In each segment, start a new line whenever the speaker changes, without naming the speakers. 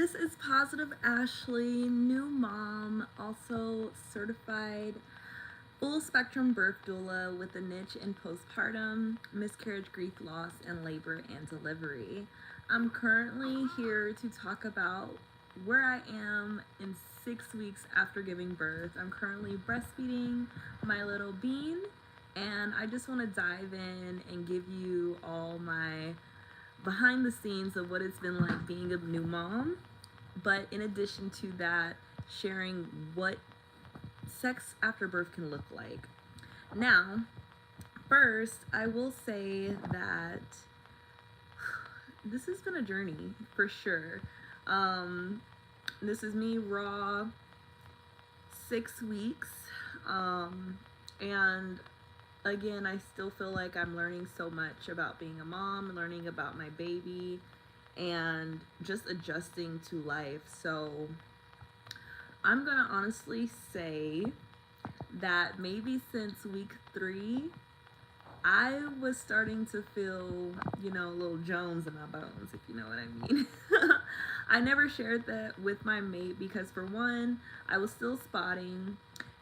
This is Positive Ashley, new mom, also certified full spectrum birth doula with a niche in postpartum, miscarriage, grief, loss, and labor and delivery. I'm currently here to talk about where I am in 6 weeks after giving birth. I'm currently breastfeeding my little bean, and I just want to dive in and give you all my behind the scenes of what it's been like being a new mom. But in addition to that, sharing what sex after birth can look like. Now, first, I will say that this has been a journey for sure. This is me raw 6 weeks. And again, I still feel like I'm learning so much about being a mom, learning about my baby, and just adjusting to life. So I'm gonna honestly say that maybe since week 3, I was starting to feel, a little Jones in my bones, if you know what I mean. I never shared that with my mate because, for one, I was still spotting,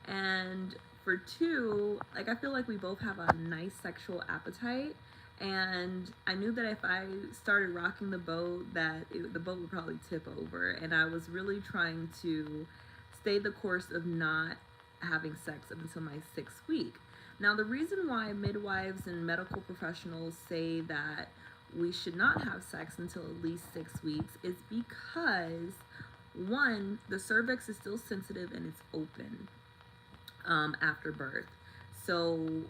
and for two, like, I feel like we both have a nice sexual appetite, and I knew that if I started rocking the boat, the boat would probably tip over, and I was really trying to stay the course of not having sex up until my 6th week. Now, the reason why midwives and medical professionals say that we should not have sex until at least 6 weeks is because, one, the cervix is still sensitive and it's open after birth. So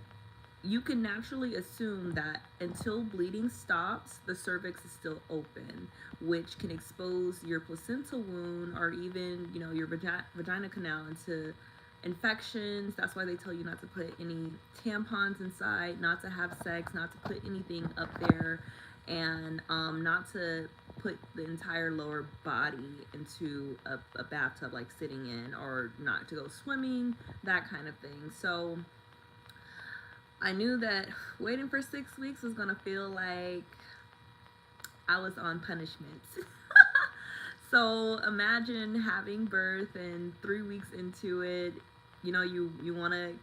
you can naturally assume that until bleeding stops, the cervix is still open, which can expose your placental wound or even, your vagina canal into infections. That's why they tell you not to put any tampons inside, not to have sex, not to put anything up there, and not to put the entire lower body into a bathtub, like sitting in, or not to go swimming, that kind of thing. So I knew that waiting for 6 weeks was gonna feel like I was on punishment. So imagine having birth and 3 weeks into it, you want to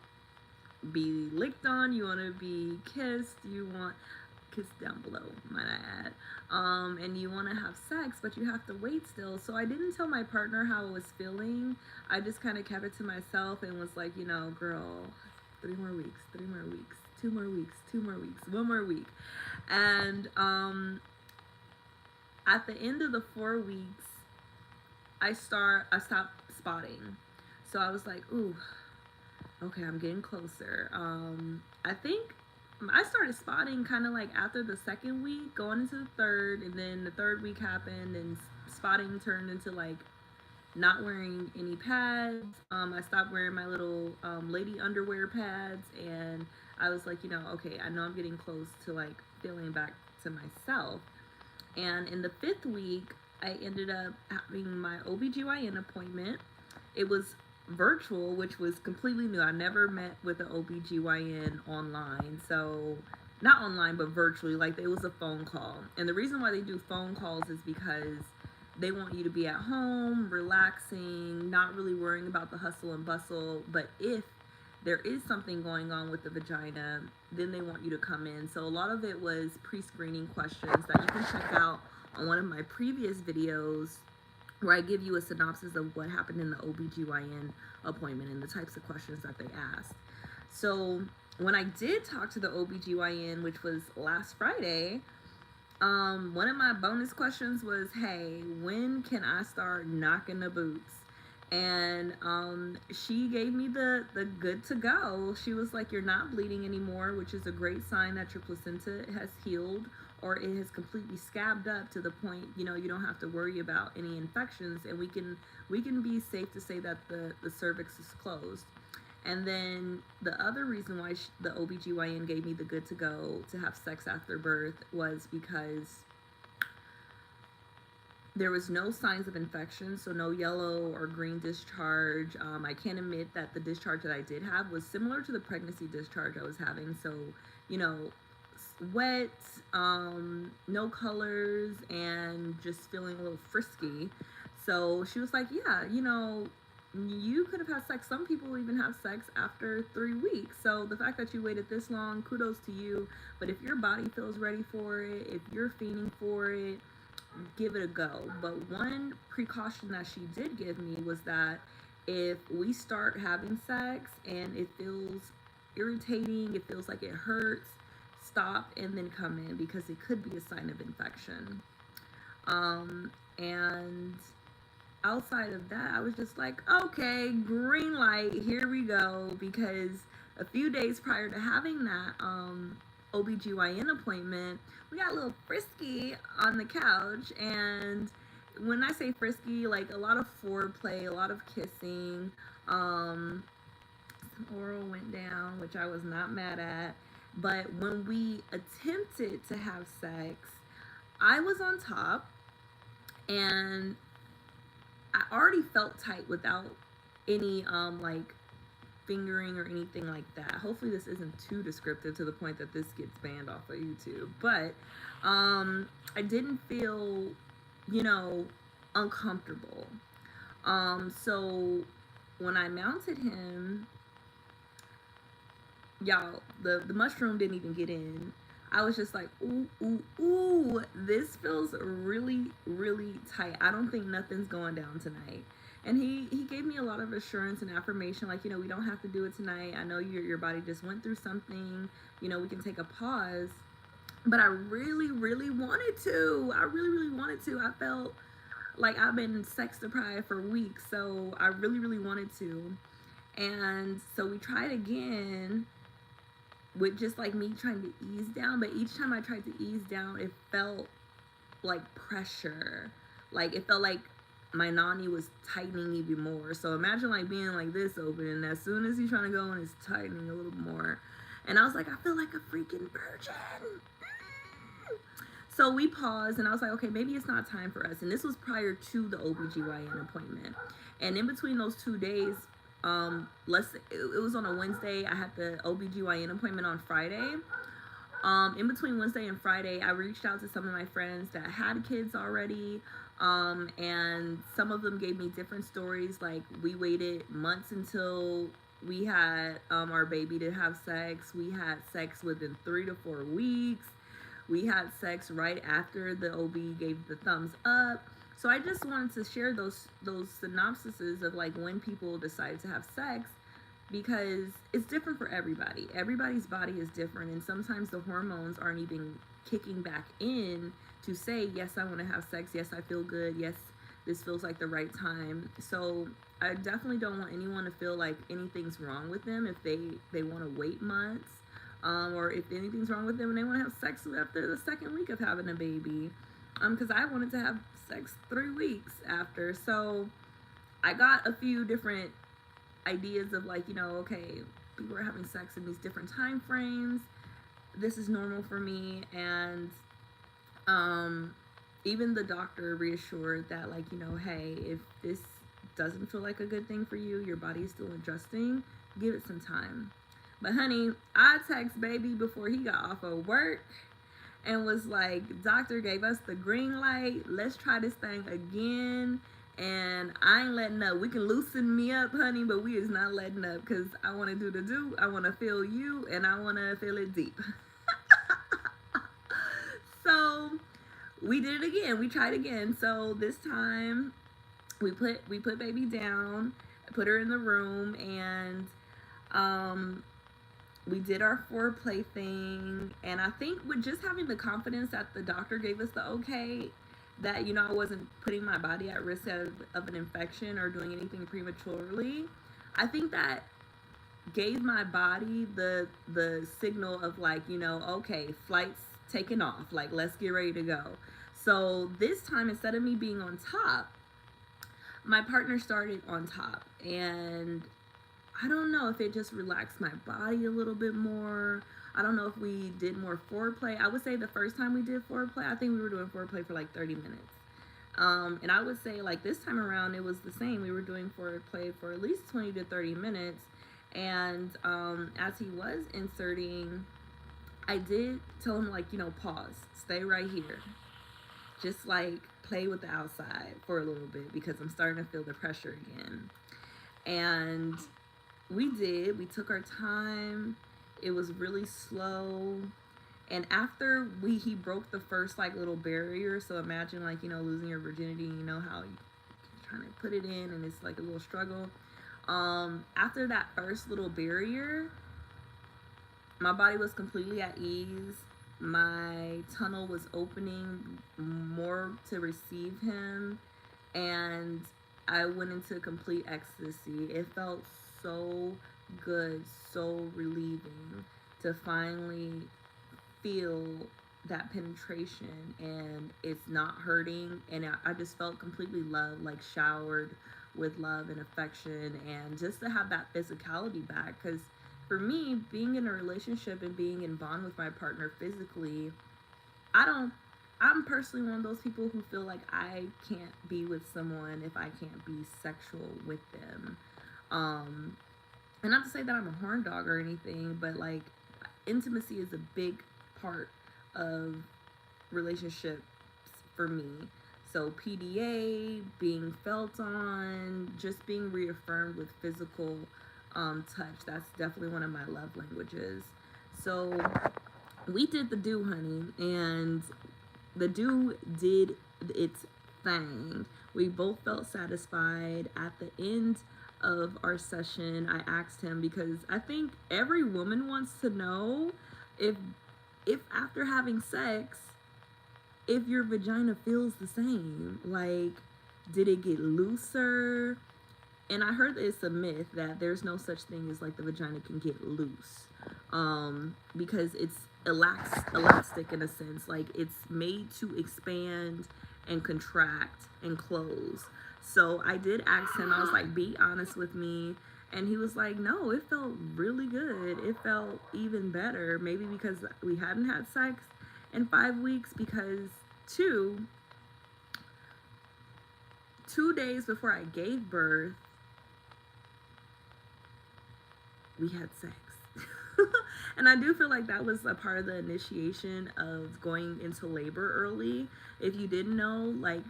be licked on, you want to be kissed, you want kissed down below, might I add, and you want to have sex, but you have to wait still. So I didn't tell my partner how I was feeling. I just kind of kept it to myself and was like, girl, 3 more weeks, 3 more weeks, 2 more weeks, 2 more weeks, 1 more week. And at the end of the 4 weeks, I stopped spotting. So I was like, ooh, okay, I'm getting closer. I think I started spotting kind of like after the 2nd week, going into the 3rd, and then the 3rd week happened, and spotting turned into like not wearing any pads. I stopped wearing my little lady underwear pads, and I was like, okay, I know I'm getting close to like feeling back to myself. And in the 5th week, I ended up having my OBGYN appointment. It was virtual, which was completely new. I never met with an OBGYN online. So, not online, but virtually. Like, it was a phone call. And the reason why they do phone calls is because they want you to be at home, relaxing, not really worrying about the hustle and bustle. But if there is something going on with the vagina, then they want you to come in. So a lot of it was pre-screening questions that you can check out on one of my previous videos, where I give you a synopsis of what happened in the OBGYN appointment and the types of questions that they asked. So when I did talk to the OBGYN, which was last Friday, one of my bonus questions was, hey, when can I start knocking the boots? And she gave me the good to go. She was like, you're not bleeding anymore, which is a great sign that your placenta has healed, or it has completely scabbed up to the point, you don't have to worry about any infections, and we can be safe to say that the cervix is closed. And then the other reason why the OBGYN gave me the good to go to have sex after birth was because there was no signs of infection, so no yellow or green discharge. I can admit that the discharge that I did have was similar to the pregnancy discharge I was having. So, wet, no colors, and just feeling a little frisky. So she was like, yeah, you could have had sex. Some people even have sex after 3 weeks. So the fact that you waited this long, kudos to you. But if your body feels ready for it, if you're fiending for it, give it a go. But one precaution that she did give me was that if we start having sex and it feels irritating, it feels like it hurts, stop and then come in, because it could be a sign of infection. And outside of that, I was just like, okay, green light, here we go. Because a few days prior to having that OBGYN appointment, we got a little frisky on the couch. And when I say frisky, like a lot of foreplay, a lot of kissing, some oral went down, which I was not mad at. But when we attempted to have sex, I was on top, and I already felt tight without any like fingering or anything like that. Hopefully this isn't too descriptive to the point that this gets banned off of YouTube. But I didn't feel, uncomfortable. So when I mounted him, y'all, the mushroom didn't even get in. I was just like, ooh, ooh, ooh, this feels really, really tight. I don't think nothing's going down tonight. And he gave me a lot of assurance and affirmation, like, we don't have to do it tonight. I know your body just went through something. We can take a pause. But I really, really wanted to. I really, really wanted to. I felt like I've been sex deprived for weeks, so I really, really wanted to. And so we tried again, with just like me trying to ease down. But each time I tried to ease down, it felt like pressure. Like it felt like my nani was tightening even more. So imagine like being like this open, and as soon as he's trying to go in, it's tightening a little more. And I was like, I feel like a freaking virgin. So we paused, and I was like, okay, maybe it's not time for us. And this was prior to the OBGYN appointment. And in between those 2 days, it was on a Wednesday. I had the OBGYN appointment on Friday. In between Wednesday and Friday, I reached out to some of my friends that had kids already. And some of them gave me different stories. Like, we waited months until we had our baby to have sex. We had sex within 3 to 4 weeks. We had sex right after the OB gave the thumbs up. So I just wanted to share those synopsises of like when people decide to have sex, because it's different for everybody. Everybody's body is different, and sometimes the hormones aren't even kicking back in to say, yes, I want to have sex. Yes, I feel good. Yes, this feels like the right time. So I definitely don't want anyone to feel like anything's wrong with them if they want to wait months, or if anything's wrong with them and they want to have sex after the second week of having a baby. Because I wanted to have sex 3 weeks after. So I got a few different ideas of like, okay, people are having sex in these different time frames. This is normal for me. And even the doctor reassured that, like, hey, if this doesn't feel like a good thing for you, your body is still adjusting, give it some time. But honey, I text baby before he got off of work and was like, doctor gave us the green light, let's try this thing again. And I ain't letting up. We can loosen me up, honey, but we is not letting up, because I want to do. I want to feel you, and I want to feel it deep. So we did it again. We tried again. So this time we put baby down, put her in the room, and we did our foreplay thing. And I think with just having the confidence that the doctor gave us the okay, that, I wasn't putting my body at risk of an infection or doing anything prematurely, I think that gave my body the signal of like, okay, flight's taking off, like, let's get ready to go. So this time, instead of me being on top, my partner started on top. And I don't know if it just relaxed my body a little bit more. I don't know if we did more foreplay. I would say the first time we did foreplay, I think we were doing foreplay for like 30 minutes. And I would say like this time around, it was the same. We were doing foreplay for at least 20 to 30 minutes. And as he was inserting I did tell him, like, pause, stay right here, just like play with the outside for a little bit because I'm starting to feel the pressure again. And we took our time. It was really slow. And after he broke the first like little barrier, so imagine like, losing your virginity, how you trying to put it in and it's like a little struggle. After that first little barrier, my body was completely at ease. My tunnel was opening more to receive him, and I went into complete ecstasy. It felt so good, so relieving to finally feel that penetration, and it's not hurting, and I just felt completely loved, like showered with love and affection, and just to have that physicality back. Because for me, being in a relationship and being in bond with my partner physically, I don't I'm personally one of those people who feel like I can't be with someone if I can't be sexual with them. Um, and not to say that I'm a horn dog or anything, but like intimacy is a big part of relationships for me. So PDA, being felt on, just being reaffirmed with physical touch, that's definitely one of my love languages. So we did the do, honey, and the do did its thing. We both felt satisfied. At the end of our session, I asked him, because I think every woman wants to know if after having sex, if your vagina feels the same. Like, did it get looser? And I heard that it's a myth that there's no such thing as like the vagina can get loose, because it's elastic in a sense. Like, it's made to expand and contract and close. So I did ask him, I was like, be honest with me. And he was like, no, it felt really good. It felt even better. Maybe because we hadn't had sex in 5 weeks, because two, 2 days before I gave birth, we had sex. And I do feel like that was a part of the initiation of going into labor early. If you didn't know, like,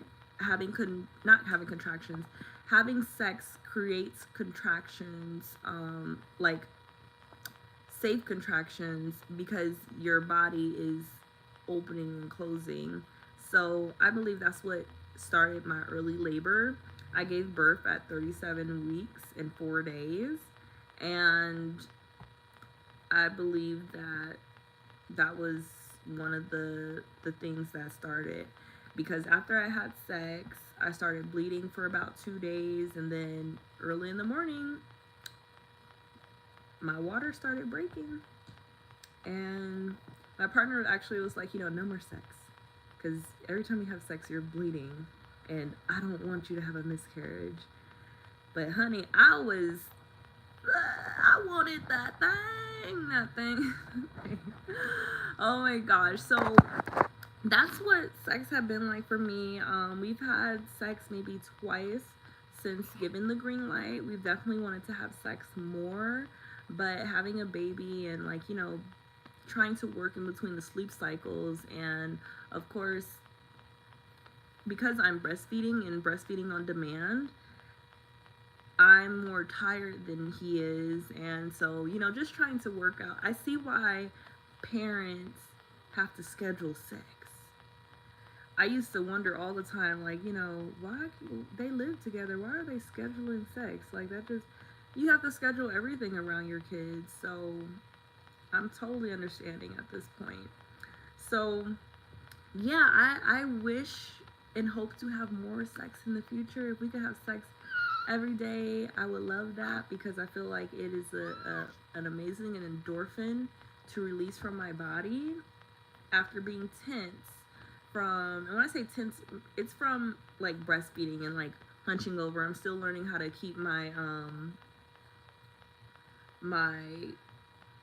not having contractions, having sex creates contractions, like safe contractions, because your body is opening and closing. So I believe that's what started my early labor. I gave birth at 37 weeks and 4 days, and I believe that that was one of the things that started, because after I had sex, I started bleeding for about 2 days, and then early in the morning, my water started breaking, and my partner actually was like, no more sex, because every time you have sex, you're bleeding, and I don't want you to have a miscarriage. But honey, I wanted that thing. Oh my gosh. So that's what sex had been like for me. We've had sex maybe twice since giving the green light. We've definitely wanted to have sex more, but having a baby and, like, trying to work in between the sleep cycles, and of course, because I'm breastfeeding and breastfeeding on demand, I'm more tired than he is. And so, just trying to work out. I see why parents have to schedule sex. I used to wonder all the time, like, why they live together? Why are they scheduling sex? Like, that just, you have to schedule everything around your kids. So I'm totally understanding at this point. So yeah, I wish and hope to have more sex in the future. If we could have sex every day, I would love that, because I feel like it is an amazing and endorphin to release from my body after being tense from, and when I say tense, it's from like breastfeeding and like hunching over. I'm still learning how to keep my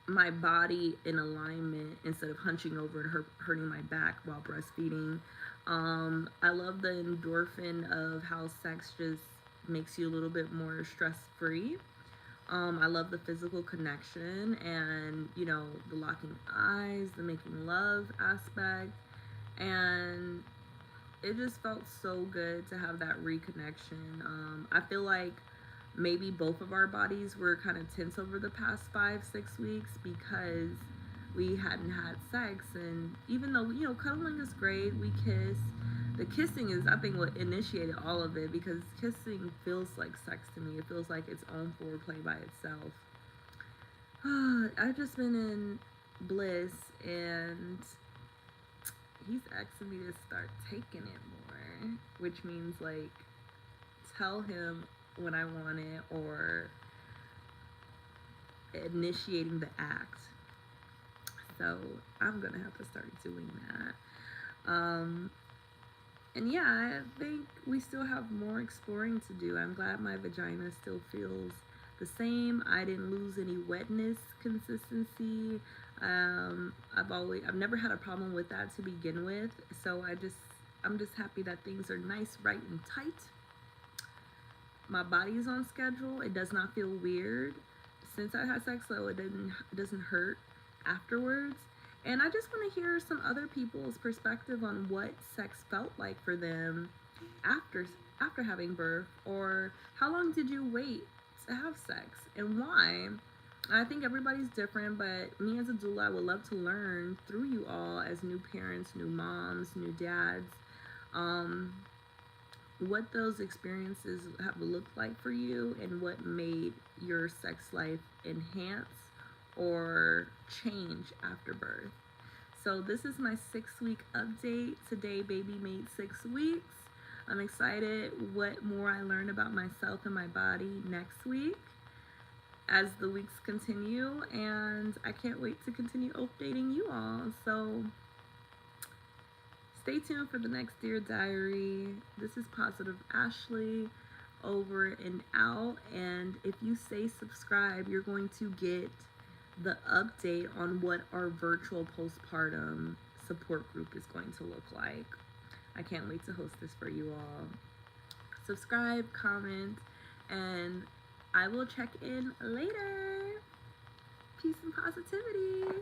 my body in alignment instead of hunching over and hurting my back while breastfeeding. I love the endorphin of how sex just makes you a little bit more stress free. I love the physical connection and, the locking eyes, the making love aspect. And it just felt so good to have that reconnection. I feel like maybe both of our bodies were kind of tense over the past 5, 6 weeks because we hadn't had sex. And even though, cuddling is great, we kiss. The kissing is, I think, what initiated all of it, because kissing feels like sex to me. It feels like its own foreplay by itself. I've just been in bliss, and he's asking me to start taking it more, which means like tell him when I want it, or initiating the act. So I'm gonna have to start doing that. And yeah, I think we still have more exploring to do. I'm glad my vagina still feels the same. I didn't lose any wetness consistency. I've never had a problem with that to begin with. So I'm just happy that things are nice, right, and tight. My body is on schedule. It does not feel weird since I had sex, so it doesn't hurt afterwards. And I just want to hear some other people's perspective on what sex felt like for them after after having birth, or how long did you wait to have sex and why. I think everybody's different, but me as a doula, I would love to learn through you all as new parents, new moms, new dads, um, what those experiences have looked like for you, and what made your sex life enhance or change after birth. So this is my 6 week update. Today baby made 6 weeks. I'm excited what more I learn about myself and my body next week as the weeks continue, and I can't wait to continue updating you all. So stay tuned for the next Dear Diary. This is Positive Ashley, over and out. And if you say subscribe, you're going to get the update on what our virtual postpartum support group is going to look like. I can't wait to host this for you all. Subscribe, comment, and I will check in later. Peace and positivity.